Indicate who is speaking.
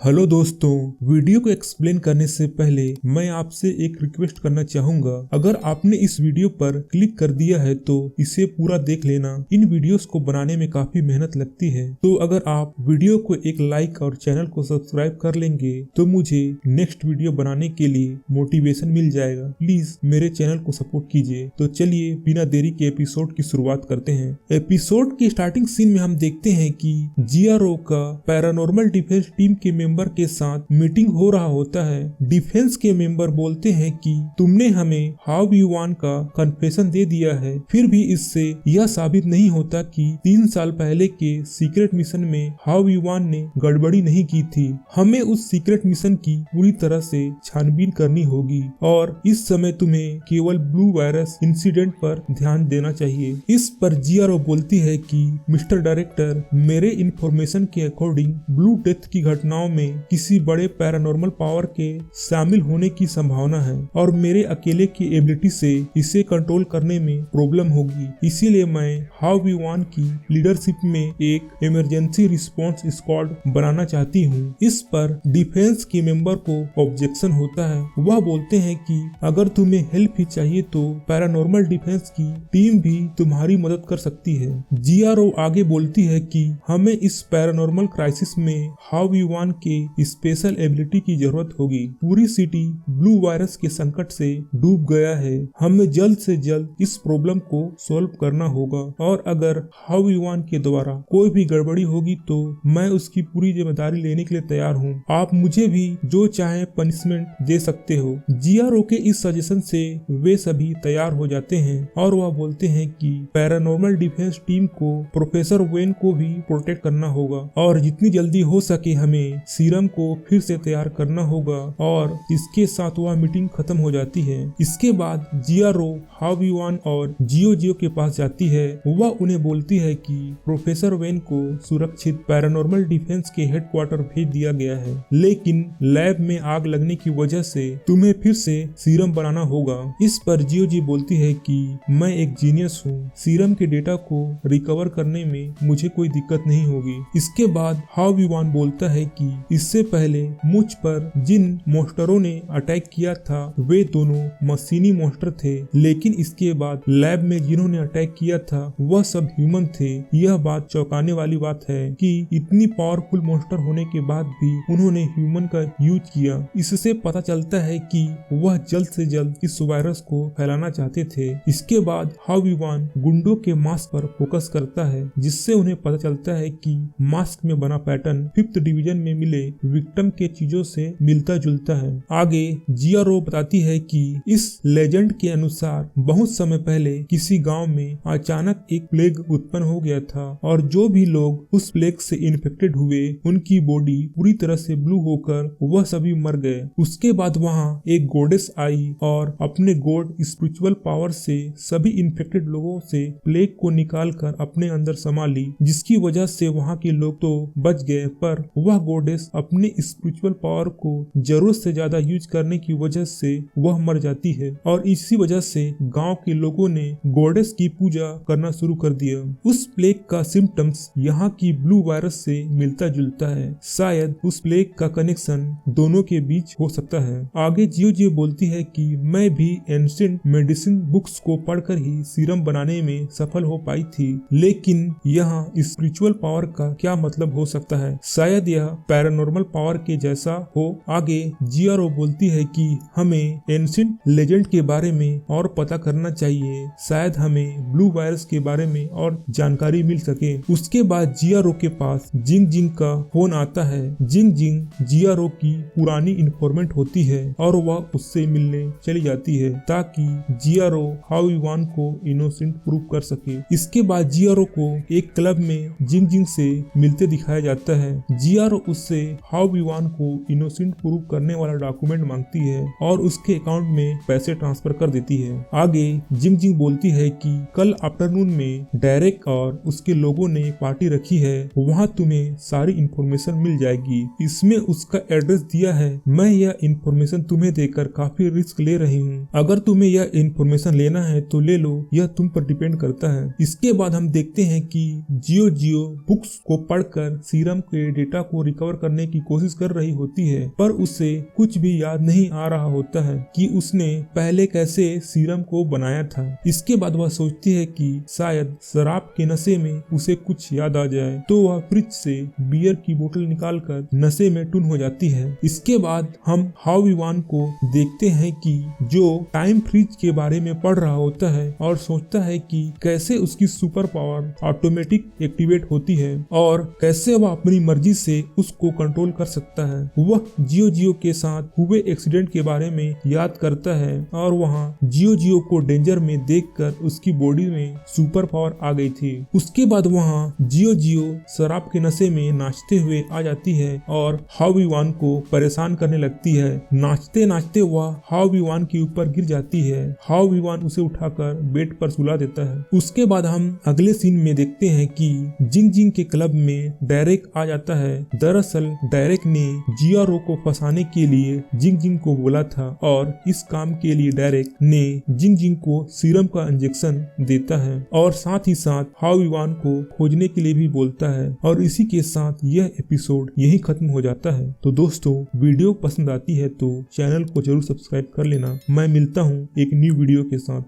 Speaker 1: Hello दोस्तों, video को explain करने से पहले मैं आपसे एक रिक्वेस्ट करना चाहूंगा। अगर आपने इस वीडियो पर क्लिक कर दिया है तो इसे पूरा देख लेना। इन वीडियोस को बनाने में काफी मेहनत लगती है, तो अगर आप वीडियो को एक लाइक और चैनल को सब्सक्राइब कर लेंगे तो मुझे नेक्स्ट वीडियो बनाने के लिए मोटिवेशन मिल जाएगा। प्लीज मेरे चैनल को सपोर्ट कीजिए। तो चलिए बिना देरी के एपिसोड की शुरुआत करते हैं। एपिसोड के स्टार्टिंग सीन में हम देखते हैं कि जीआरओ का पैरानॉर्मल डिफेंस टीम के मेंबर के साथ मीटिंग हो रहा होता है। डिफेंस के मेंबर बोलते हैं कि तुमने हमें हाउ यू वान का कन्फेशन दे दिया है, फिर भी इससे यह साबित नहीं होता कि 3 साल पहले के सीक्रेट मिशन में हाउ यू वान ने गड़बड़ी नहीं की थी। हमें उस सीक्रेट मिशन की पूरी तरह से छानबीन करनी होगी और इस समय तुम्हें केवल ब्लू वायरस इंसिडेंट पर ध्यान देना चाहिए। इस पर जीआरओ बोलती है कि मिस्टर डायरेक्टर, मेरे इंफॉर्मेशन के अकॉर्डिंग ब्लू डेथ की घटनाओं में किसी बड़े पैरानॉर्मल पावर के शामिल होने की संभावना है और मेरे अकेले की एबिलिटी से इसे कंट्रोल करने में प्रॉब्लम होगी। इसीलिए मैं हाउ वी वान की लीडरशिप में एक इमरजेंसी रिस्पांस स्क्वाड बनाना चाहती हूँ। इस पर डिफेंस के मेंबर को ऑब्जेक्शन होता है। वह बोलते हैं कि अगर तुम्हें हेल्प ही चाहिए तो पैरानॉर्मल डिफेंस की टीम भी तुम्हारी मदद कर सकती है। जीआरओ आगे बोलती है कि हमें इस पैरानॉर्मल क्राइसिस में हाउ वी वान के स्पेशल एबिलिटी की जरूरत होगी। पूरी सिटी ब्लू वायरस के संकट से डूब गया है। हमें जल्द से जल्द इस प्रॉब्लम को सॉल्व करना होगा और अगर हाउ यू वान के द्वारा कोई भी गड़बड़ी होगी तो मैं उसकी पूरी जिम्मेदारी लेने के लिए तैयार हूँ। आप मुझे भी जो चाहे पनिशमेंट दे सकते हो। जीआरओ के इस सजेशन से वे सभी तैयार हो जाते हैं और वह बोलते हैं कि पैरानॉर्मल डिफेंस टीम को प्रोफेसर वेन को भी प्रोटेक्ट करना होगा और जितनी जल्दी हो सके हमें सीरम को फिर से तैयार करना होगा और इसके साथ वह मीटिंग खत्म हो जाती है। इसके बाद जीआरओ हाउ यू वान और जियो के पास जाती है। वह उन्हें बोलती है कि प्रोफेसर वेन को सुरक्षित पैरानॉर्मल डिफेंस के हेडक्वार्टर भेज दिया गया है, लेकिन लैब में आग लगने की वजह से तुम्हें फिर से सीरम बनाना होगा। इस पर जियो बोलती है कि मैं एक जीनियस हूँ, सीरम के डेटा को रिकवर करने में मुझे कोई दिक्कत नहीं होगी। इसके बाद हाउ यू वान बोलता है कि इससे पहले मुझ पर जिन मॉन्स्टरों ने अटैक किया था वे दोनों मशीनी मॉन्स्टर थे, लेकिन इसके बाद लैब में जिन्होंने अटैक किया था वह सब ह्यूमन थे। यह बात चौंकाने वाली बात है कि इतनी पावरफुल मॉन्स्टर होने के बाद भी उन्होंने ह्यूमन का यूज किया। इससे पता चलता है कि वह जल्द से जल्द इस वायरस को फैलाना चाहते थे। इसके बाद हाउ यू वान गुंडों के मास्क पर फोकस करता है, जिससे उन्हें पता चलता है कि मास्क में बना पैटर्न 5th डिवीजन में मिले विक्टिम के चीजों से मिलता जुलता है। आगे जीआरओ बताती है कि इस लेजेंड के अनुसार बहुत समय पहले किसी गांव में अचानक एक प्लेग उत्पन्न हो गया था और जो भी लोग उस प्लेग से इन्फेक्टेड हुए उनकी बॉडी पूरी तरह से ब्लू होकर वह सभी मर गए। उसके बाद वहां एक गॉडेस आई और अपने गॉड स्पिरिचुअल पावर से सभी इन्फेक्टेड लोगों से प्लेग को निकाल कर अपने अंदर समा ली, जिसकी वजह से वहां के लोग तो बच गए, पर वह गॉडेस अपने स्पिरिचुअल पावर को जरूरत से ज्यादा यूज करने की वजह से वह मर जाती है और इसी वजह से गांव के लोगों ने गॉडेस की पूजा करना शुरू कर दिया। उस प्लेग का सिम्टम्स यहाँ की ब्लू वायरस से मिलता जुलता है। शायद उस प्लेग का कनेक्शन दोनों के बीच हो सकता है। आगे जियो बोलती है कि मैं भी एंशिएंट मेडिसिन बुक्स को पढ़कर ही सीरम बनाने में सफल हो पाई थी, लेकिन यहाँ स्पिरिचुअल पावर का क्या मतलब हो सकता है? शायद यह पैरानॉर्मल पावर के जैसा हो। आगे जीआरओ बोलती है कि हमें एंशिएंट लेजेंड के बारे में और पता करना चाहिए, शायद हमें ब्लू वायरस के बारे में और जानकारी मिल सके। उसके बाद जीआरओ के पास जिंग का फोन आता है। जिंग जीआरओ की पुरानी इन्फॉर्मेंट होती है और वह उससे मिलने चली जाती है ताकि जीआरओ हाउ यू वान को इनोसेंट प्रूव कर सके। इसके बाद जीआरओ को एक क्लब में जिंग से मिलते दिखाया जाता है। जीआरओ उससे हाउ यू वान को इनोसेंट प्रूव करने वाला डॉक्यूमेंट मांगती है और उसके अकाउंट में पैसे ट्रांसफर कर देती है। आगे जिंग बोलती है कि कल आफ्टरनून में डायरेक्ट और उसके लोगों ने पार्टी रखी है, वहाँ तुम्हें सारी इन्फॉर्मेशन मिल जाएगी। इसमें उसका एड्रेस दिया है। मैं यह इन्फॉर्मेशन तुम्हें देकर काफी रिस्क ले रही हूँ, अगर तुम्हें यह इन्फॉर्मेशन लेना है तो ले लो, यह तुम पर डिपेंड करता है। इसके बाद हम देखते हैं कि जियो बुक्स को पढ़कर सीरम के डेटा को रिकवर करने करने की कोशिश कर रही होती है, पर उसे कुछ भी याद नहीं आ रहा होता है कि उसने पहले कैसे सीरम को बनाया था। इसके बाद वह सोचती है कि शायद शराब के नशे में उसे कुछ याद आ जाए, तो वह फ्रिज से बियर की बोतल निकालकर नशे में टून हो जाती है। इसके बाद हम हाउ इवान को देखते हैं कि जो टाइम फ्रीज के बारे में पढ़ रहा होता है और सोचता है कि कैसे उसकी सुपर पावर ऑटोमेटिक एक्टिवेट होती है और कैसे वह अपनी मर्जी से उसको कंट्रोल कर सकता है। वह जियो के साथ हुए एक्सीडेंट के बारे में याद करता है और वहाँ जियो को डेंजर में देखकर उसकी बॉडी में सुपर पावर आ गई थी। उसके बाद वहाँ जियो शराब के नशे में नाचते हुए आ जाती है और हाउ इवान को परेशान करने लगती है। नाचते नाचते वह हाउ इवान के ऊपर गिर जाती है। हाउ इवान उसे उठाकर बेड पर सुला देता है। उसके बाद हम अगले सीन में देखते हैं कि जिंग के क्लब में डेरेक आ जाता है। दरअसल डेरेक ने जियो को फंसाने के लिए जिंग को बोला था और इस काम के लिए डेरेक ने जिंग को सीरम का इंजेक्शन देता है और साथ ही साथ हाउ इवान को खोजने के लिए भी बोलता है। और इसी के साथ यह एपिसोड यही खत्म हो जाता है। तो दोस्तों, वीडियो पसंद आती है तो चैनल को जरूर सब्सक्राइब कर लेना। मैं मिलता हूँ एक न्यू वीडियो के साथ।